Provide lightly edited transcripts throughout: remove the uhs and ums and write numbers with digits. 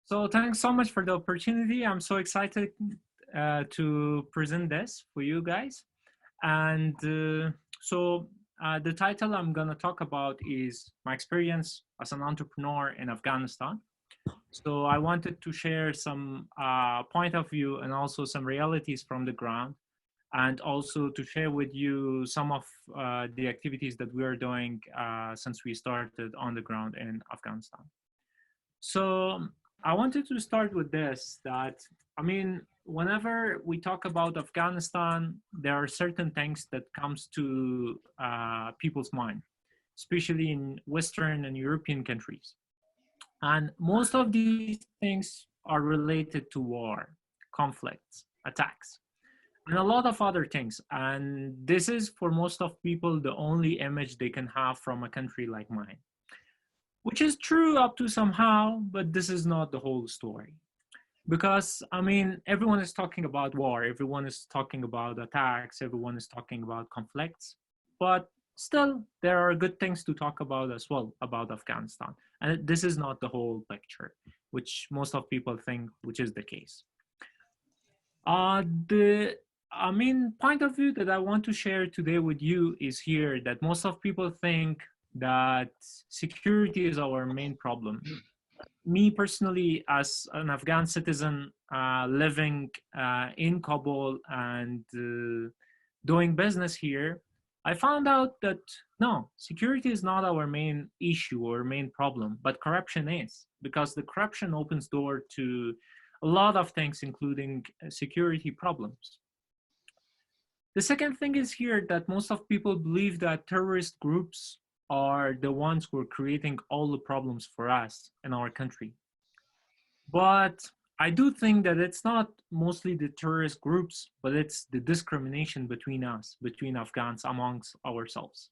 So thanks so much for the opportunity. I'm so excited to present this for you guys. And the title I'm going to talk about is my experience as an entrepreneur in Afghanistan. So I wanted to share some point of view and also some realities from the ground, and also to share with you some of the activities that we are doing since we started on the ground in Afghanistan. So I wanted to start with this, that, I mean, whenever we talk about Afghanistan, there are certain things that comes to people's mind, especially in Western and European countries. And most of these things are related to war, conflicts, attacks, and a lot of other things. And this is, for most of people, the only image they can have from a country like mine, which is true up to somehow, but this is not the whole story. Because, I mean, everyone is talking about war, everyone is talking about attacks, everyone is talking about conflicts, but still, there are good things to talk about as well about Afghanistan. And this is not the whole picture, which most of people think, which is the case. The point of view that I want to share today with you is here, that most of people think that security is our main problem. Me personally, as an Afghan citizen living in Kabul and doing business here, I found out that no, security is not our main issue or main problem, but corruption is, because the corruption opens door to a lot of things, including security problems. The second thing is here that most of people believe that terrorist groups are the ones who are creating all the problems for us in our country. But I do think that it's not mostly the terrorist groups, but it's the discrimination between us, between Afghans, amongst ourselves.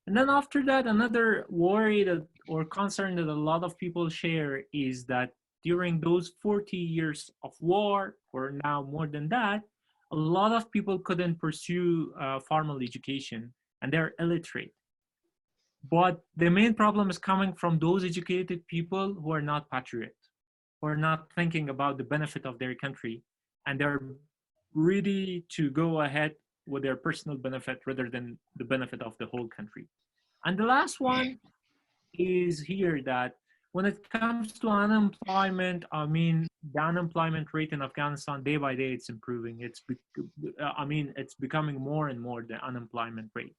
And then after that, another worry that, or concern that a lot of people share is that during those 40 years of war, or now more than that, a lot of people couldn't pursue formal education and they're illiterate. But the main problem is coming from those educated people who are not patriot, who are not thinking about the benefit of their country, and they're ready to go ahead with their personal benefit rather than the benefit of the whole country. And the last one is here that when it comes to unemployment, I mean, the unemployment rate in Afghanistan, day by day, it's improving. It's becoming more and more the unemployment rate.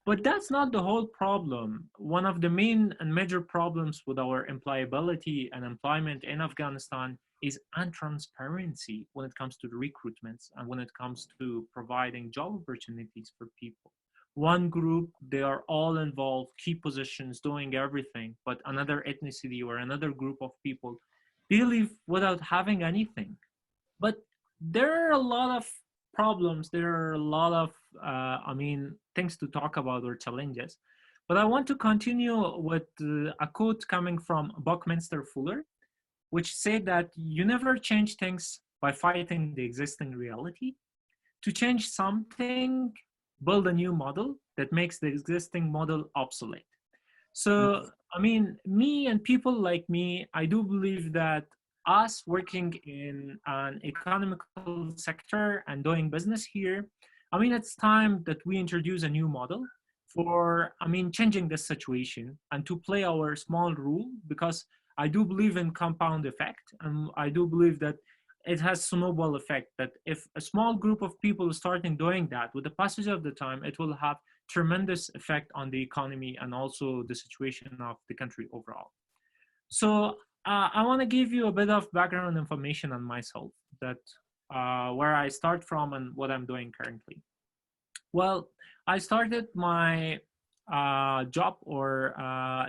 But that's not the whole problem. One of the main and major problems with our employability and employment in Afghanistan is untransparency when it comes to the recruitments and when it comes to providing job opportunities for people. One group, they are all involved, key positions, doing everything, but another ethnicity or another group of people, they leave without having anything. But there are a lot of problems, there are a lot of things to talk about, or challenges. But I want to continue with a quote coming from Buckminster Fuller, which said that you never change things by fighting the existing reality. To change something, build a new model that makes the existing model obsolete. So, I mean, me and people like me, I do believe that us working in an economical sector and doing business here, I mean, it's time that we introduce a new model for, changing this situation and to play our small role, because I do believe in compound effect. And I do believe that it has snowball effect, that if a small group of people starting doing that, with the passage of the time, it will have tremendous effect on the economy and also the situation of the country overall. So I want to give you a bit of background information on myself, that where I start from and what I'm doing currently. Well, I started my job or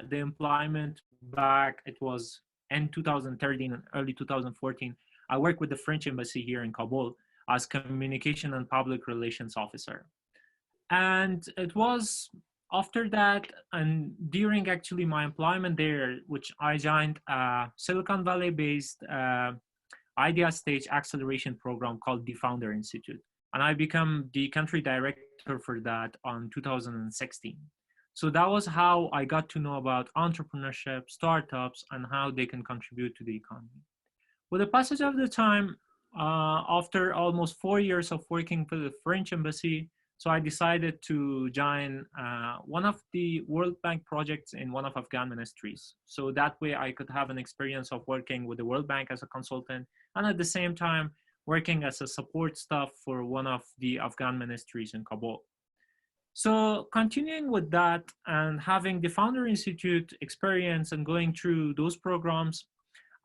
the employment back, it was in 2013 and early 2014. I worked with the French embassy here in Kabul as communication and public relations officer. And it was after that, and during actually my employment there, which I joined a Silicon Valley based idea stage acceleration program called the Founder Institute. And I became the country director for that on 2016. So that was how I got to know about entrepreneurship, startups, and how they can contribute to the economy. With the passage of the time, after almost 4 years of working for the French embassy, so I decided to join one of the World Bank projects in one of Afghan ministries. So that way I could have an experience of working with the World Bank as a consultant, and at the same time working as a support staff for one of the Afghan ministries in Kabul. So continuing with that and having the Founder Institute experience and going through those programs,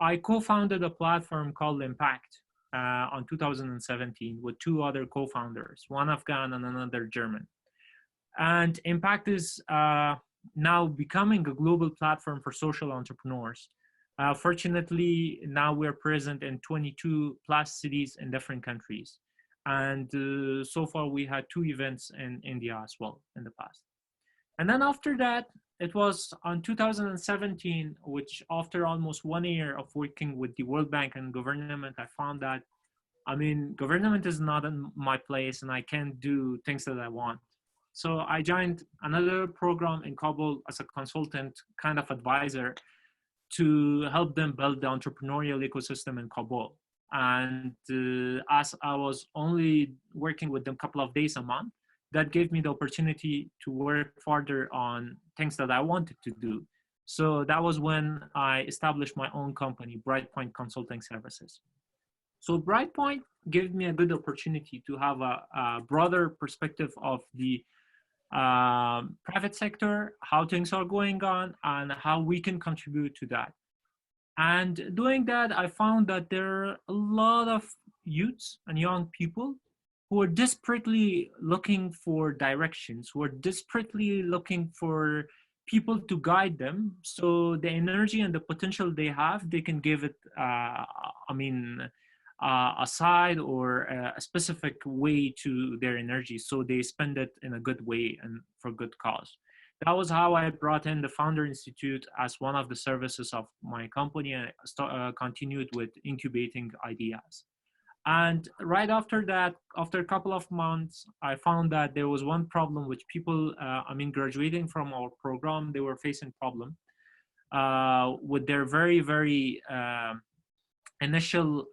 I co-founded a platform called Impact on 2017 with two other co-founders, one Afghan and another German. And Impact is now becoming a global platform for social entrepreneurs. Fortunately, now we're present in 22 plus cities in different countries. And so far we had 2 events in India as well in the past. And then after that, it was on 2017, which after almost 1 year of working with the World Bank and government, I found that, I mean, government is not in my place and I can't do things that I want. So I joined another program in Kabul as a consultant, kind of advisor, to help them build the entrepreneurial ecosystem in Kabul. And as I was only working with them a couple of days a month, that gave me the opportunity to work further on things that I wanted to do. So that was when I established my own company, Brightpoint Consulting Services. So Brightpoint gave me a good opportunity to have a broader perspective of the private sector, how things are going on, and how we can contribute to that. And doing that, I found that there are a lot of youths and young people who are desperately looking for directions, who are desperately looking for people to guide them. So the energy and the potential they have, they can give it, a side or a specific way to their energy. So they spend it in a good way and for good cause. That was how I brought in the Founder Institute as one of the services of my company, and continued with incubating ideas. And right after that, after a couple of months, I found that there was one problem which people, graduating from our program, they were facing problem with their very, very initial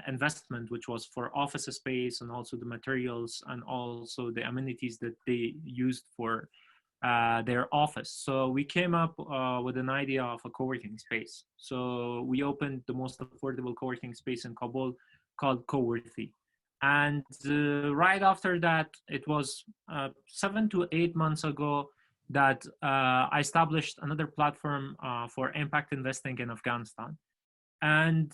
investment, which was for office space and also the materials and also the amenities that they used for their office. So we came up with an idea of a co-working space. So we opened the most affordable co-working space in Kabul called Coworthy. And right after that, it was 7 to 8 months ago that I established another platform for impact investing in Afghanistan. And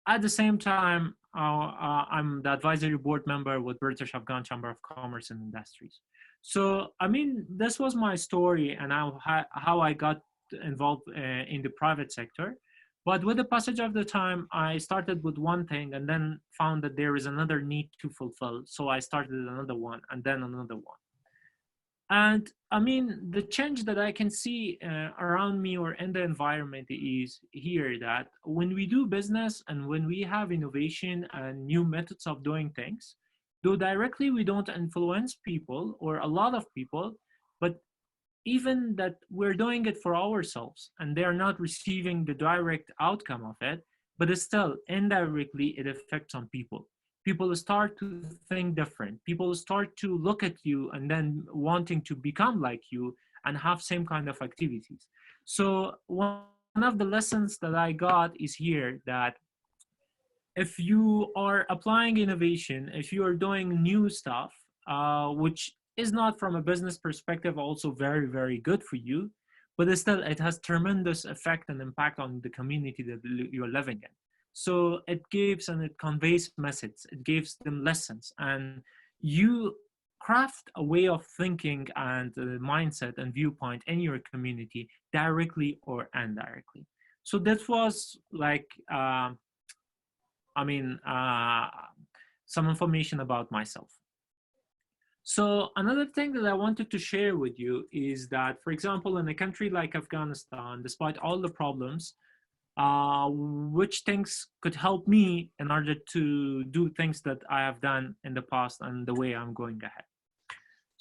at the same time, I'm the advisory board member with British Afghan Chamber of Commerce and Industries. So, I mean, this was my story and how I got involved in the private sector. But with the passage of the time, I started with one thing and then found that there is another need to fulfill. So I started another one and then another one. And I mean, the change that I can see around me or in the environment is here that when we do business and when we have innovation and new methods of doing things, though directly we don't influence people or a lot of people, but even that we're doing it for ourselves and they're not receiving the direct outcome of it, but still indirectly it affects on people. People start to think different. People start to look at you and then wanting to become like you and have same kind of activities. So one of the lessons that I got is here that if you are applying innovation, if you are doing new stuff, which is not from a business perspective also very, very good for you, but still it has tremendous effect and impact on the community that you're living in. So it gives and it conveys message, it gives them lessons, and you craft a way of thinking and mindset and viewpoint in your community directly or indirectly. So that was like, some information about myself. So another thing that I wanted to share with you is that, for example, in a country like Afghanistan, despite all the problems, which things could help me in order to do things that I have done in the past and the way I'm going ahead.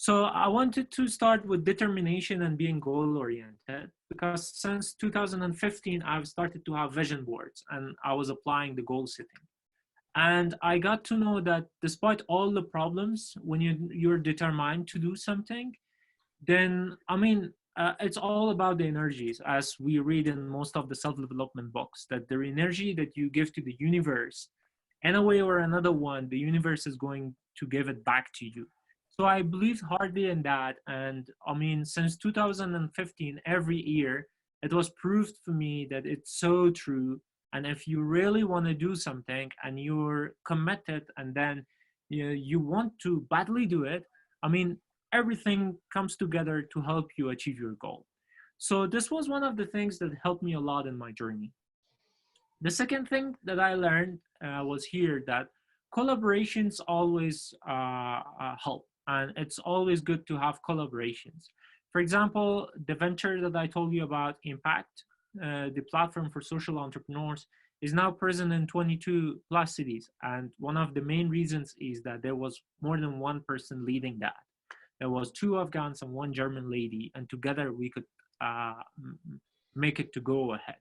So I wanted to start with determination and being goal oriented because since 2015, I've started to have vision boards and I was applying the goal setting. And I got to know that despite all the problems, when you're determined to do something, then it's all about the energies, as we read in most of the self-development books, that the energy that you give to the universe, in a way or another one, the universe is going to give it back to you. So I believe hardly in that. And since 2015, every year, it was proved for me that it's so true. And if you really want to do something and you're committed, and then you want to badly do it, I mean, everything comes together to help you achieve your goal. So this was one of the things that helped me a lot in my journey. The second thing that I learned was here that collaborations always help, and it's always good to have collaborations. For example, the venture that I told you about, Impact, the platform for social entrepreneurs, is now present in 22 plus cities. And one of the main reasons is that there was more than one person leading that. There was two Afghans and one German lady, and together we could uh, make it to go ahead.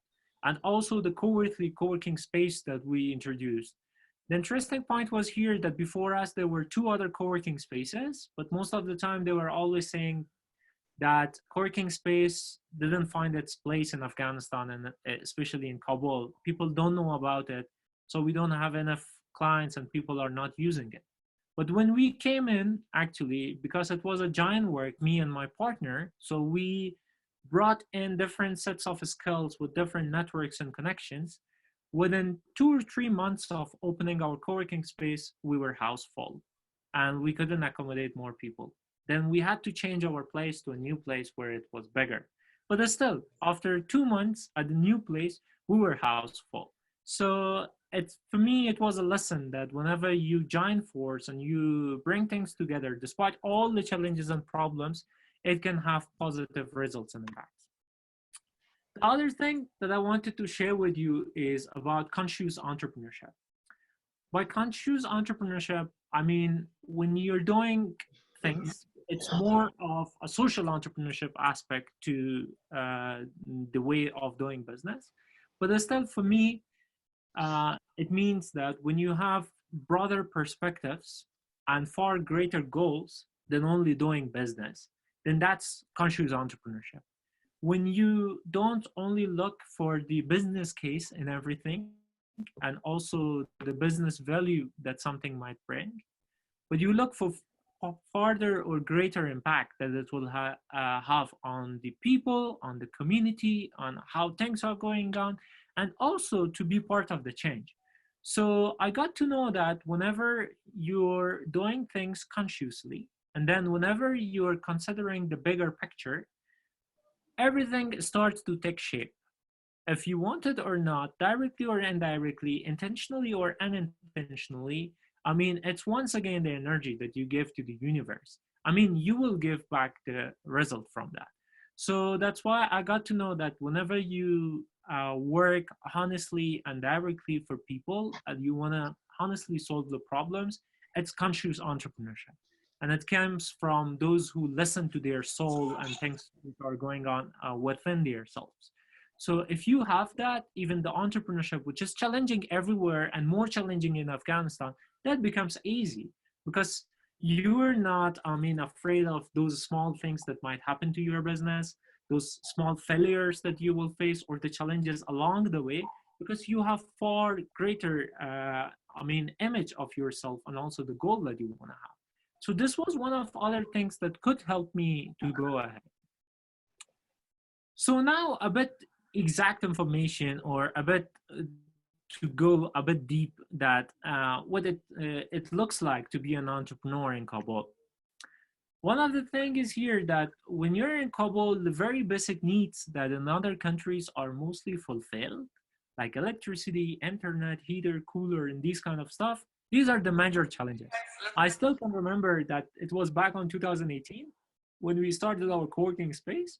And also the co-working space that we introduced. The interesting point was here that before us, there were two other co-working spaces, but most of the time they were always saying that co-working space didn't find its place in Afghanistan, and especially in Kabul. People don't know about it, so we don't have enough clients and people are not using it. But when we came in, actually, because it was a giant work, me and my partner, so we brought in different sets of skills with different networks and connections. Within 2 or 3 months of opening our co-working space, we were house full and we couldn't accommodate more people. Then we had to change our place to a new place where it was bigger. But still, after 2 months at the new place, we were house full. So for me, it was a lesson that whenever you join force and you bring things together, despite all the challenges and problems, it can have positive results and impacts. The other thing that I wanted to share with you is about conscious entrepreneurship. By conscious entrepreneurship, I mean, when you're doing things, it's more of a social entrepreneurship aspect to the way of doing business. But still, for me, it means that when you have broader perspectives and far greater goals than only doing business, then that's conscious entrepreneurship. When you don't only look for the business case in everything and also the business value that something might bring, but you look for farther or greater impact that it will have on the people, on the community, on how things are going on, and also to be part of the change. So I got to know that whenever you're doing things consciously, and then whenever you're considering the bigger picture, everything starts to take shape. If you want it or not, directly or indirectly, intentionally or unintentionally, it's once again the energy that you give to the universe. You will give back the result from that. So that's why I got to know that whenever you work honestly and directly for people and you want to honestly solve the problems, it's conscious entrepreneurship. And it comes from those who listen to their soul and things that are going on within themselves. So if you have that, even the entrepreneurship, which is challenging everywhere and more challenging in Afghanistan, that becomes easy because you're not, afraid of those small things that might happen to your business, those small failures that you will face, or the challenges along the way, because you have far greater, image of yourself and also the goal that you want to have. So this was one of other things that could help me to go ahead. So now a bit exact information or a bit to go a bit deep that what it looks like to be an entrepreneur in Kabul. One of the things is here that when you're in Kabul, the very basic needs that in other countries are mostly fulfilled, like electricity, internet, heater, cooler, and these kind of stuff, these are the major challenges. I still can remember that it was back on 2018 when we started our co-working space.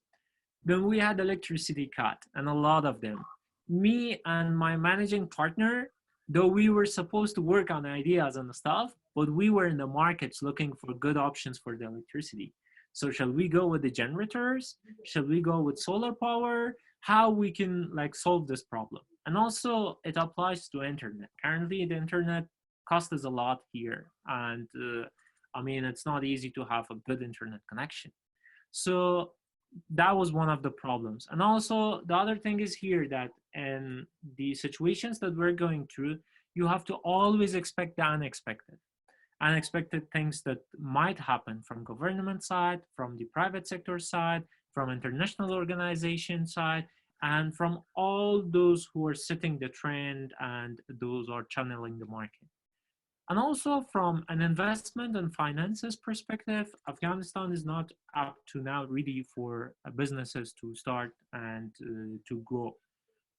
Then we had electricity cut and a lot of them. Me and my managing partner, though we were supposed to work on ideas and stuff, but we were in the markets looking for good options for the electricity. So shall we go with the generators? Shall we go with solar power? How we can like solve this problem? And also it applies to internet. Currently the internet costs us a lot here. And I mean, it's not easy to have a good internet connection. So that was one of the problems. And also the other thing is here that in the situations that we're going through, you have to always expect the unexpected. Unexpected things that might happen from government side, from the private sector side, from international organization side, and from all those who are setting the trend and those are channeling the market. And also from an investment and finances perspective, Afghanistan is not up to now ready for businesses to start and to grow.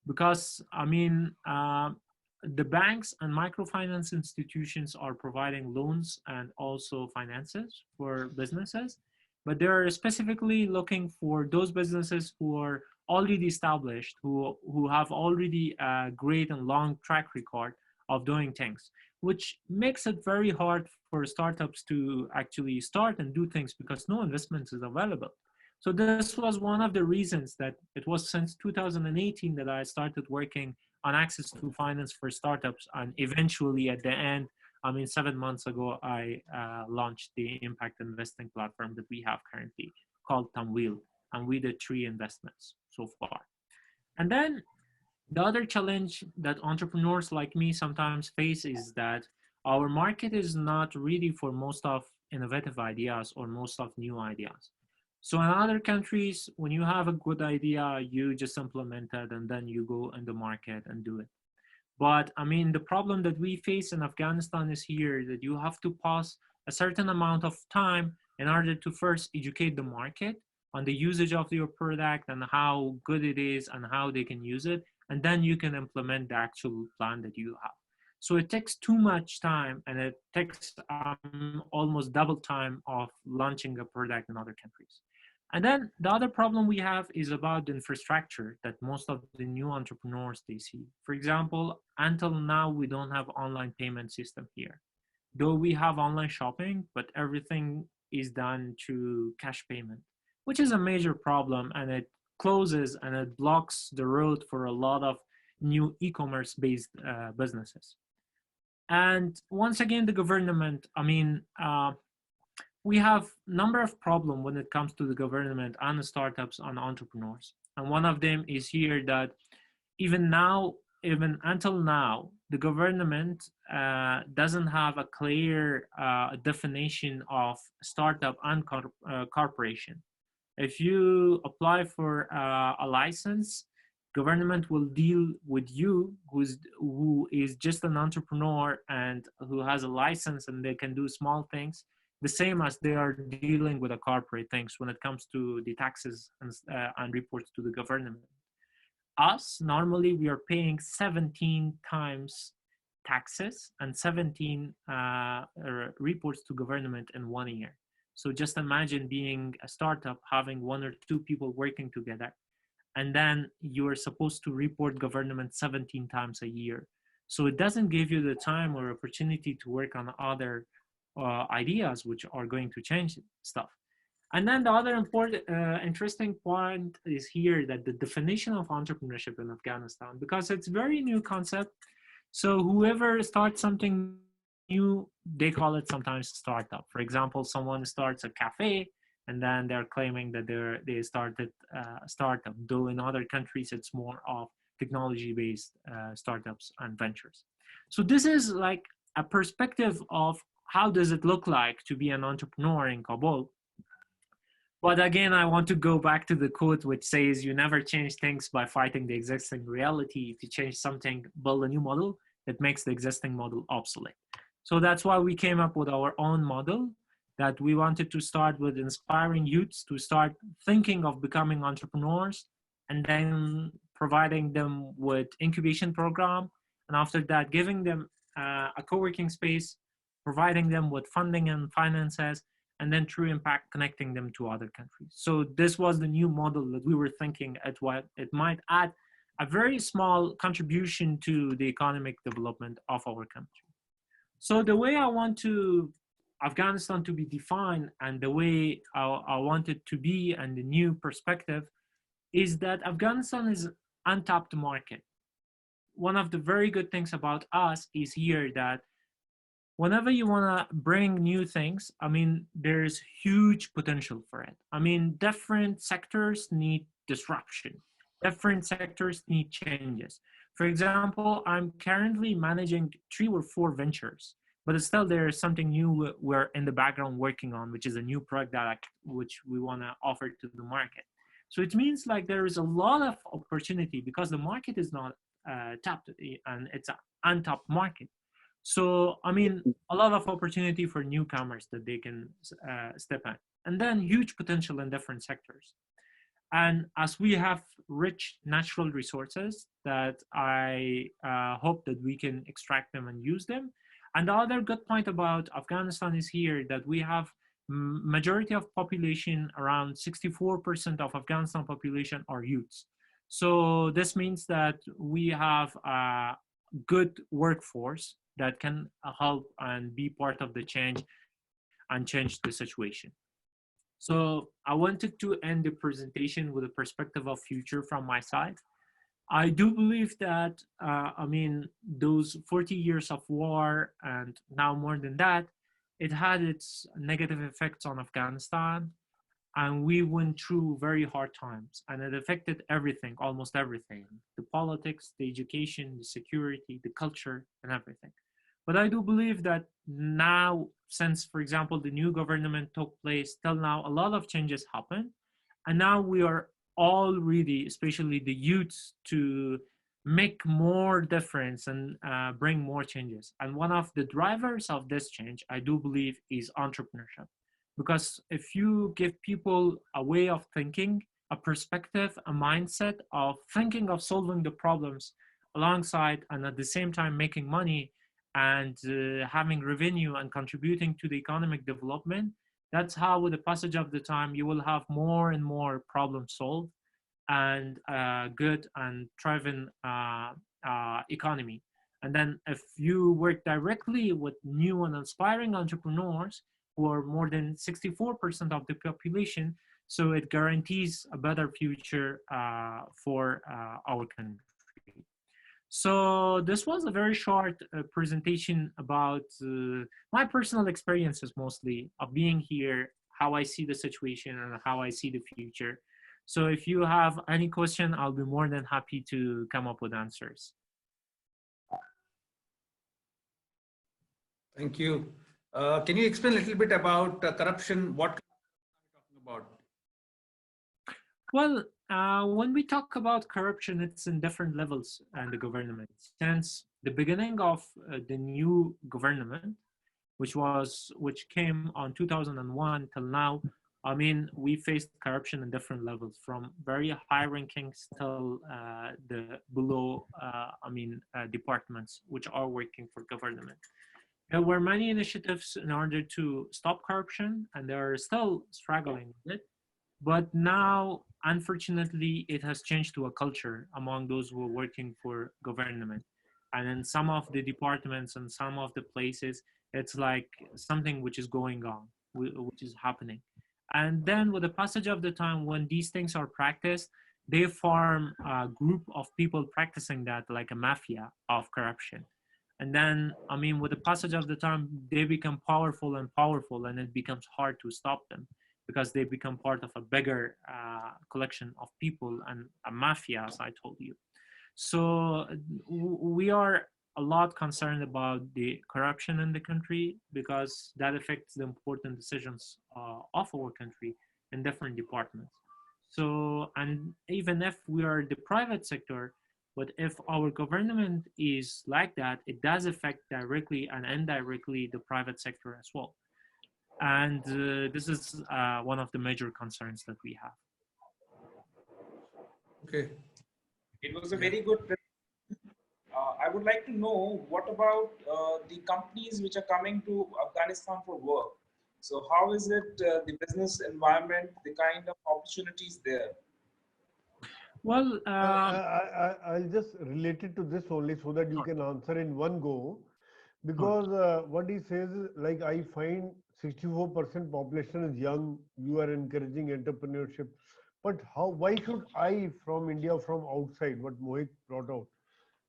Because, I mean, the banks and microfinance institutions are providing loans and also finances for businesses, but they're specifically looking for those businesses who are already established, who have already a great and long track record of doing things, which makes it very hard for startups to actually start and do things because no investment is available. So this was one of the reasons that it was since 2018 that I started working on access to finance for startups. And eventually at the end, I mean, 7 months ago, I launched the impact investing platform that we have currently called Tamwil. And we did 3 investments so far. And then the other challenge that entrepreneurs like me sometimes face is that our market is not ready for most of innovative ideas or most of new ideas. So in other countries, when you have a good idea, you just implement it and then you go in the market and do it. But I mean, the problem that we face in Afghanistan is here that you have to pass a certain amount of time in order to first educate the market on the usage of your product and how good it is and how they can use it. And then you can implement the actual plan that you have. So it takes too much time and it takes almost double time of launching a product in other countries. And then the other problem we have is about the infrastructure that most of the new entrepreneurs they see. For example, until now, we don't have online payment system here. Though we have online shopping, but everything is done through cash payment, which is a major problem, and it closes and it blocks the road for a lot of new e-commerce based businesses. And once again, the government, I mean, we have a number of problems when it comes to the government and the startups and entrepreneurs. And one of them is here that even now, even until now, the government doesn't have a clear definition of startup and corporation. If you apply for a license, government will deal with you who is just an entrepreneur and who has a license and they can do small things, the same as they are dealing with the corporate things when it comes to the taxes and reports to the government. Us, normally we are paying 17 times taxes and 17 reports to government in 1 year. So just imagine being a startup, having 1 or 2 people working together, and then you are supposed to report government 17 times a year. So it doesn't give you the time or opportunity to work on other ideas which are going to change stuff. And then the other important, interesting point is here that the definition of entrepreneurship in Afghanistan, because it's a very new concept. So whoever starts something new, they call it sometimes startup. For example, someone starts a cafe and then they're claiming that they started a startup, though in other countries it's more of technology-based startups and ventures. So this is like a perspective of how does it look like to be an entrepreneur in Kabul. But again, I want to go back to the quote which says, you never change things by fighting the existing reality. To change something, build a new model that makes the existing model obsolete. So that's why we came up with our own model, that we wanted to start with inspiring youths to start thinking of becoming entrepreneurs, and then providing them with incubation program. And after that, giving them a co-working space, providing them with funding and finances, and then through impact, connecting them to other countries. So this was the new model that we were thinking at what it might add a very small contribution to the economic development of our country. So the way I want to Afghanistan to be defined and the way I want it to be and the new perspective is that Afghanistan is untapped market. One of the very good things about us is here that whenever you want to bring new things, I mean, there's huge potential for it. I mean, different sectors need disruption. Different sectors need changes. For example, I'm currently managing 3 or 4 ventures, but still there is something new we're in the background working on, which is a new product that which we want to offer to the market. So it means like there is a lot of opportunity because the market is not tapped and it's an untapped market. So, I mean, a lot of opportunity for newcomers that they can step in, and then huge potential in different sectors. And as we have rich natural resources that I hope that we can extract them and use them. And the other good point about Afghanistan is here that we have majority of population, around 64% of Afghanistan population are youths. So this means that we have a good workforce that can help and be part of the change and change the situation. So I wanted to end the presentation with a perspective of future from my side. I do believe that, I mean, those 40 years of war and now more than that, it had its negative effects on Afghanistan. And we went through very hard times and it affected everything, almost everything, the politics, the education, the security, the culture and everything. But I do believe that now, since, for example, the new government took place till now, a lot of changes happened. And now we are all ready, especially the youths, to make more difference and bring more changes. And one of the drivers of this change, I do believe, is entrepreneurship. Because if you give people a way of thinking, a perspective, a mindset of thinking of solving the problems alongside and at the same time making money and having revenue and contributing to the economic development, that's how with the passage of the time, you will have more and more problems solved and good and thriving economy. And then if you work directly with new and inspiring entrepreneurs, who are more than 64% of the population, so it guarantees a better future for our country. So this was a very short presentation about my personal experiences mostly of being here, how I see the situation and how I see the future. So if you have any question, I'll be more than happy to come up with answers. Thank you. Can you explain a little bit about corruption? What are you talking about? Well, when we talk about corruption, it's in different levels in the government. Since the beginning of the new government, which came on 2001 till now, I mean, we faced corruption in different levels, from very high rankings till the below, departments which are working for government. There were many initiatives in order to stop corruption, and they are still struggling with it. But now, unfortunately, it has changed to a culture among those who are working for government. And in some of the departments and some of the places, it's like something which is going on, which is happening. And then with the passage of the time, when these things are practiced, they form a group of people practicing that like a mafia of corruption. And then, I mean, with the passage of the time, they become powerful, and it becomes hard to stop them because they become part of a bigger collection of people and a mafia, as I told you. So we are a lot concerned about the corruption in the country because that affects the important decisions of our country in different departments. So, and even if we are the private sector, but if our government is like that, it does affect directly and indirectly the private sector as well. And this is one of the major concerns that we have. Okay. It was a very good. I would like to know what about the companies which are coming to Afghanistan for work. So how is it the business environment, the kind of opportunities there? Well, I'll just relate it to this only so that you sure. can answer in one go. Sure. Because what he says is like I find 64% population is young. You are encouraging entrepreneurship, but how? Why should I from India, from outside? What Mohit brought out.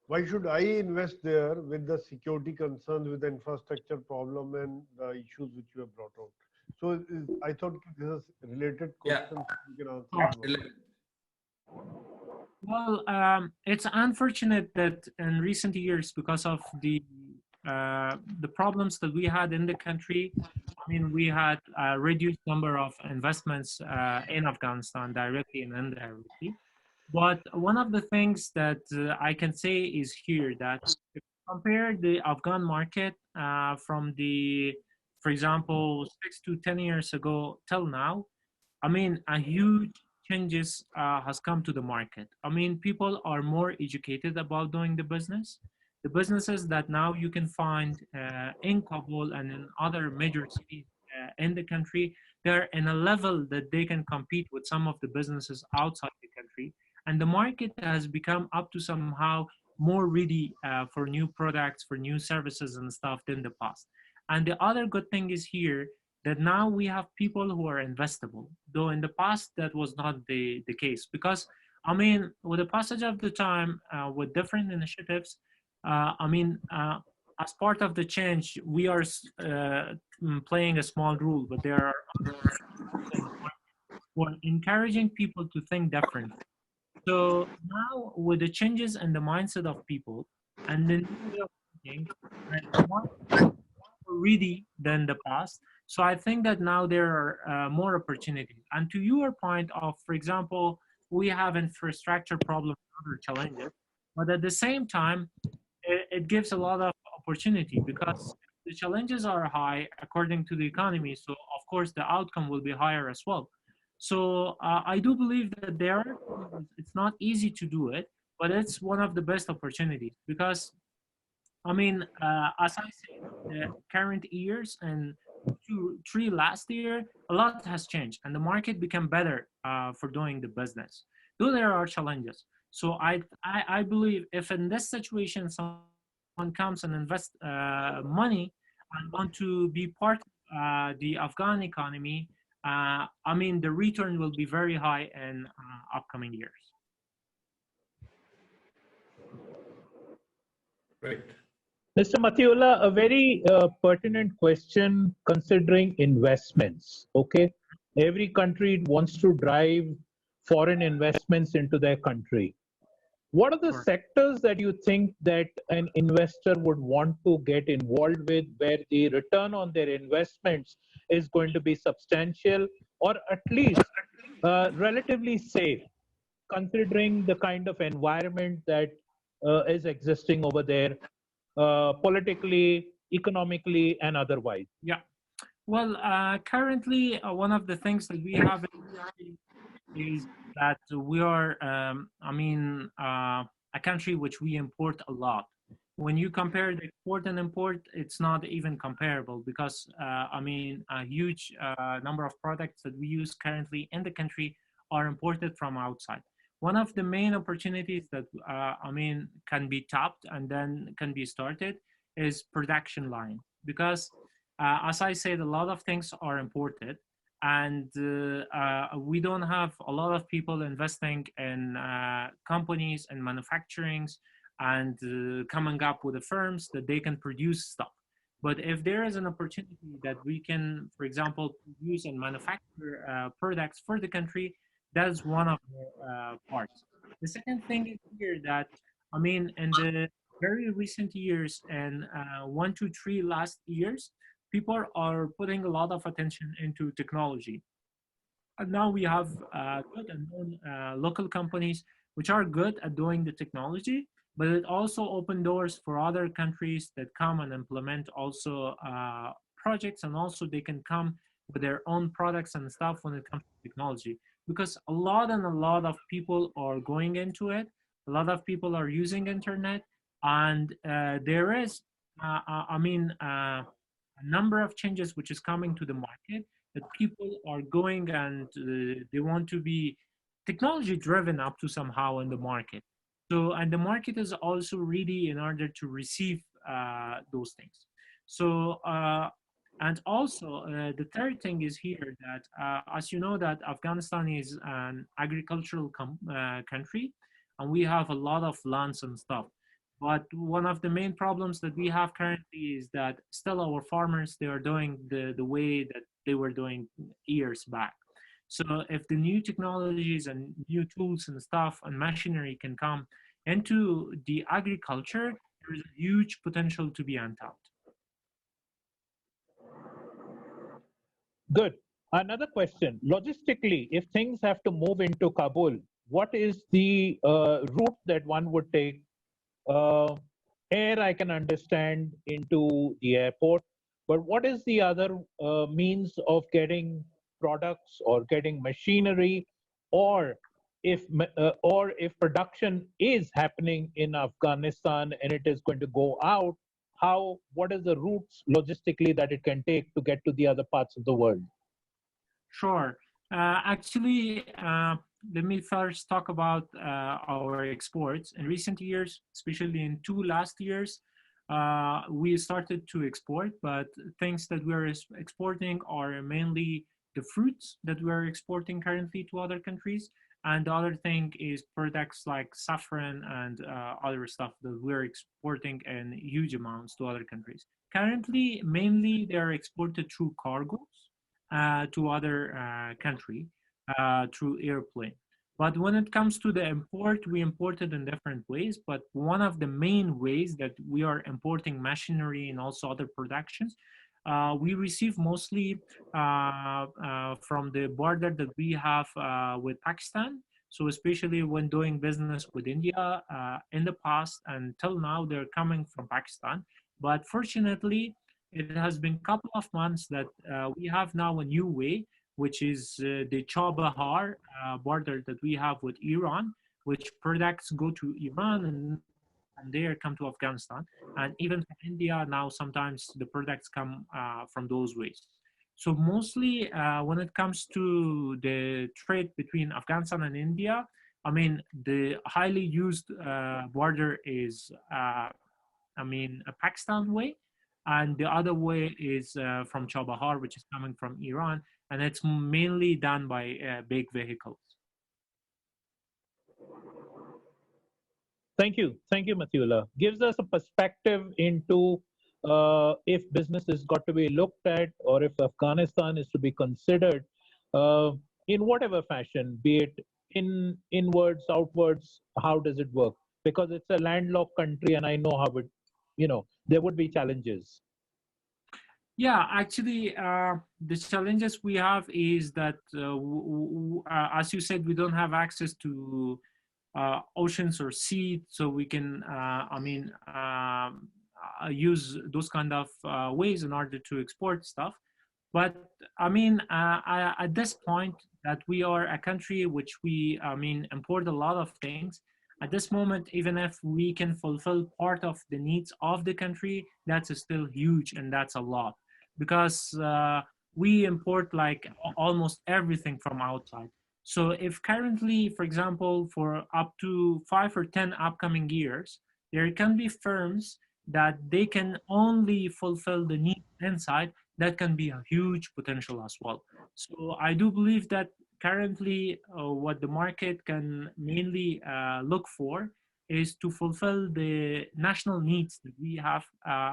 Why should I invest there with the security concerns, with the infrastructure problem, and the issues which you have brought out? So I thought this is related Yeah. question. You can answer in one. Absolutely. Well, it's unfortunate that in recent years, because of the problems that we had in the country, I mean, we had a reduced number of investments in Afghanistan directly and indirectly. But one of the things that I can say is here that if you compare the Afghan market from for example, 6 to 10 years ago till now, I mean, a huge changes has come to the market. I mean, people are more educated about doing the business. The businesses that now you can find in Kabul and in other major cities in the country, they're in a level that they can compete with some of the businesses outside the country. And the market has become up to somehow more ready for new products, for new services and stuff than the past. And the other good thing is here that now we have people who are investable, though in the past that was not the case. Because I mean, with the passage of the time, with different initiatives, I mean, as part of the change, we are playing a small role, but there are who are encouraging people to think different. So now with the changes in the mindset of people and the new way of thinking, the market ready than the past. So I think that now there are more opportunities. And to your point of, for example, we have infrastructure problems and other challenges, but at the same time, it gives a lot of opportunity because the challenges are high according to the economy. So of course the outcome will be higher as well. So I do believe that there are challenges. It's not easy to do it, but it's one of the best opportunities because I mean, as I said, the current years and 3 last year, a lot has changed, and the market became better for doing the business. Though there are challenges, so I believe if in this situation someone comes and invests money and want to be part of the Afghan economy, I mean the return will be very high in upcoming years. Great. Mr. Matiullah, a very pertinent question considering investments. Okay, every country wants to drive foreign investments into their country. What are the Sure. sectors that you think that an investor would want to get involved with, where the return on their investments is going to be substantial, or at least relatively safe, considering the kind of environment that is existing over there, politically, economically, and otherwise? Yeah. Well, currently, one of the things that we have is that we are, I mean, a country which we import a lot. When you compare the export and import, it's not even comparable because, I mean, a huge number of products that we use currently in the country are imported from outside. One of the main opportunities that, I mean, can be tapped and then can be started is production line because as I said, a lot of things are imported, and we don't have a lot of people investing in companies and manufacturings and coming up with the firms that they can produce stuff. But if there is an opportunity that we can, for example, produce and manufacture products for the country, that is one of the parts. The second thing is here that, I mean, in the very recent years and 1 to 3 last years, people are putting a lot of attention into technology. And now we have good and known local companies which are good at doing the technology, but it also opened doors for other countries that come and implement also projects, and also they can come with their own products and stuff when it comes to technology. Because a lot of people are going into it, a lot of people are using internet, and there is, I mean, a number of changes which is coming to the market that people are going and they want to be technology driven up to somehow in the market. So, and the market is also ready in order to receive those things. So, and also the third thing is here that, as you know, that Afghanistan is an agricultural country, and we have a lot of lands and stuff. But one of the main problems that we have currently is that still our farmers, they are doing the way that they were doing years back. So if the new technologies and new tools and stuff and machinery can come into the agriculture, there is a huge potential to be untapped. Good. Another question. Logistically, if things have to move into Kabul, what is the route that one would take? Air, I can understand, into the airport, but what is the other means of getting products or getting machinery, or if production is happening in Afghanistan and it is going to go out, what is the routes logistically that it can take to get to the other parts of the world? Sure. Actually, let me first talk about our exports. In recent years, especially in last years, we started to export, but things that we are exporting are mainly the fruits that we are exporting currently to other countries. And the other thing is products like saffron and other stuff that we're exporting in huge amounts to other countries. Currently, mainly they're exported through cargoes to other country through airplane. But when it comes to the import, we import it in different ways. But one of the main ways that we are importing machinery and also other productions, we receive mostly from the border that we have with Pakistan. So especially when doing business with India in the past until now, they're coming from Pakistan. But fortunately, it has been a couple of months that we have now a new way, which is the Chabahar border that we have with Iran, which products go to Iran and they come to Afghanistan. And even from India now, sometimes the products come from those ways. So mostly when it comes to the trade between Afghanistan and India, I mean, the highly used border is, a Pakistan way. And the other way is from Chabahar, which is coming from Iran, and it's mainly done by big vehicles. Thank you, Matiullah. Gives us a perspective into if business has got to be looked at, or if Afghanistan is to be considered in whatever fashion, be it inwards, outwards. How does it work? Because it's a landlocked country, and I know how it. There would be challenges. Yeah, actually, the challenges we have is that, as you said, we don't have access to oceans or sea, so we can, use those kind of ways in order to export stuff. But at this point, that we are a country which we, import a lot of things. At this moment, even if we can fulfill part of the needs of the country, that's still huge, and that's a lot, because we import like almost everything from outside. So if currently, for example, for up to 5 or 10 upcoming years, there can be firms that they can only fulfill the need inside, that can be a huge potential as well. So I do believe that currently what the market can mainly look for is to fulfill the national needs that we have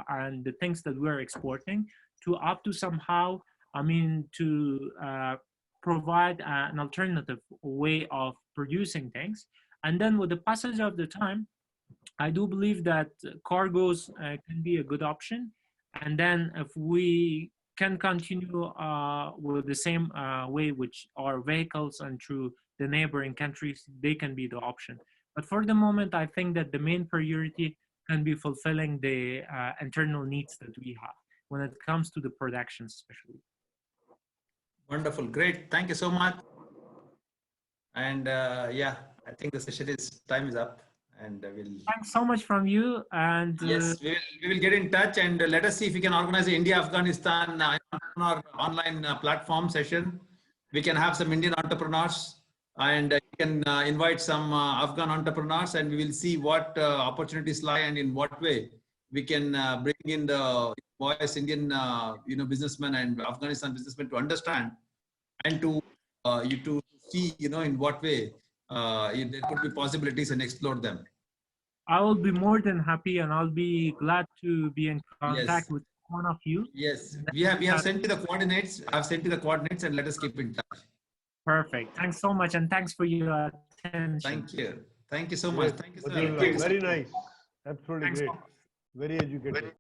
and the things that we're exporting, to up to somehow, to provide an alternative way of producing things. And then with the passage of the time, I do believe that cargoes can be a good option. And then if we can continue with the same way, which are vehicles and through the neighboring countries, they can be the option. But for the moment, I think that the main priority can be fulfilling the internal needs that we have when it comes to the production, especially. Wonderful. Great. Thank you so much. And I think the session time is up. And thanks so much from you. And yes, we will get in touch, and let us see if we can organize the India-Afghanistan online platform session. We can have some Indian entrepreneurs, and can invite some Afghan entrepreneurs, and we will see what opportunities lie and in what way we can bring in the voice Indian businessmen and Afghanistan businessmen to understand and to to see in what way there could be possibilities and explore them. I will be more than happy, and I'll be glad to be in contact Yes. with one of you. Yes, we have sent you the coordinates. I've sent you the coordinates, and let us keep in touch. Perfect. Thanks so much, and thanks for your attention. Thank you. Thank you so much. Great. Thank you, sir. Matiullah, very nice. Absolutely Thanks so great. much. Very educated.